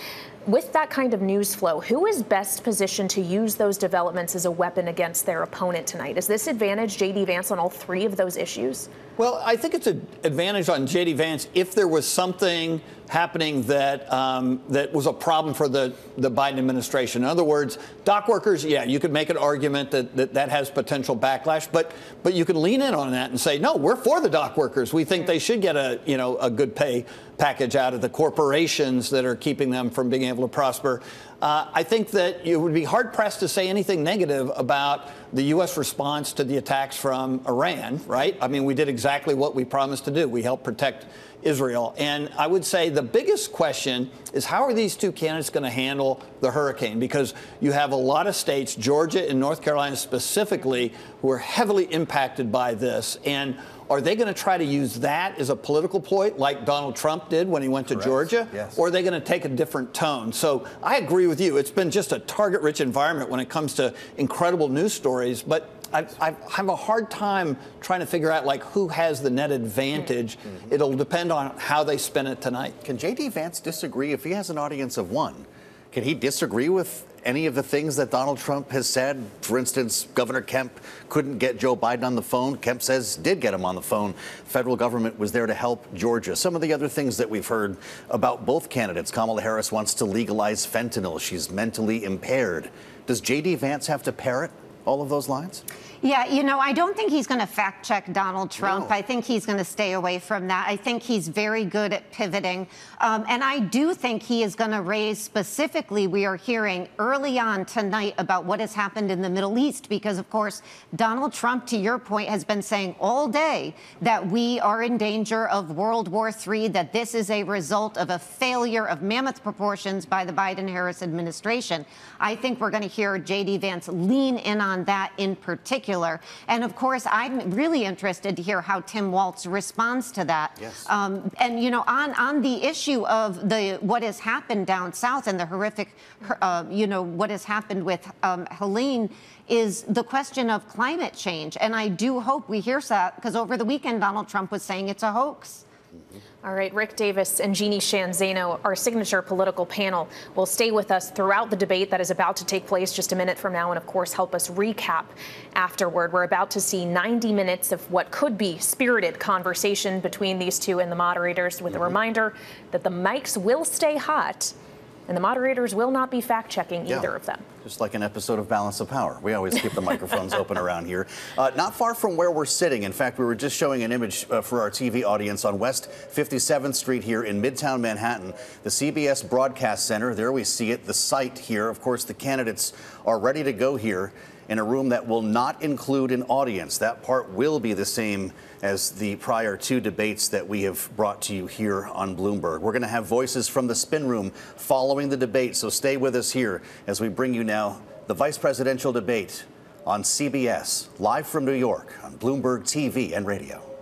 With that kind of news flow, who is best positioned to use those developments as a weapon against their opponent tonight? Is this advantage J.D. Vance on all 3 of those issues? Well, I think it's an advantage on J.D. Vance if there was something happening that that was a problem for the Biden administration. In other words, dock workers, yeah, you could make an argument that has potential backlash, but you can lean in on that and say, no, we're for the dock workers. We think they should get a good pay package out of the corporations that are keeping them from being able to prosper. I think that you would be hard-pressed to say anything negative about the U.S. response to the attacks from Iran, right? I mean, we did exactly what we promised to do. We helped protect Israel. And I would say the biggest question is how are these 2 candidates going to handle the hurricane? Because you have a lot of states, Georgia and North Carolina specifically, who are heavily impacted by this. And are they going to try to use that as a political ploy like Donald Trump did when he went to Georgia? Yes. Or are they going to take a different tone? So I agree with you. It's been just a target-rich environment when it comes to incredible news stories. But I have a hard time trying to figure out, like, who has the net advantage. It'll depend on how they spin it tonight. Can J.D. Vance disagree if he has an audience of 1? Can he disagree with any of the things that Donald Trump has said? For instance, Governor Kemp couldn't get Joe Biden on the phone. Kemp says did get him on the phone. Federal government was there to help Georgia. Some of the other things that we've heard about both candidates. Kamala Harris wants to legalize fentanyl. She's mentally impaired. Does J.D. Vance have to parrot all of those lines? Yeah, you know, I don't think he's going to fact check Donald Trump. No. I think he's going to stay away from that. I think he's very good at pivoting. And I do think he is going to raise specifically, we are hearing early on tonight about what has happened in the Middle East, because, of course, Donald Trump, to your point, has been saying all day that we are in danger of World War III, that this is a result of a failure of mammoth proportions by the Biden-Harris administration. I think we're going to hear J.D. Vance lean in on that in particular. And of course, I'm really interested to hear how Tim Walz responds to that. Yes. And, you know, on the issue of what has happened down south and the horrific, you know, what has happened with Helene is the question of climate change. And I do hope we hear that, because over the weekend, Donald Trump was saying it's a hoax. All right, Rick Davis and Jeanne Shanzano, our signature political panel, will stay with us throughout the debate that is about to take place just a minute from now and, of course, help us recap afterward. We're about to see 90 minutes of what could be spirited conversation between these 2 and the moderators, with a reminder that the mics will stay hot and the moderators will not be fact-checking either of them. Just like an episode of Balance of Power. We always keep the microphones open around here. Not far from where we're sitting. In fact, we were just showing an image for our TV audience on West 57th Street here in Midtown Manhattan. The CBS Broadcast Center. There we see it. The site here. Of course, the candidates are ready to go here in a room that will not include an audience. That part will be the same as the prior 2 debates that we have brought to you here on Bloomberg. We're going to have voices from the spin room following the debate, so stay with us here as we bring you now the vice presidential debate on CBS, live from New York on Bloomberg TV and radio.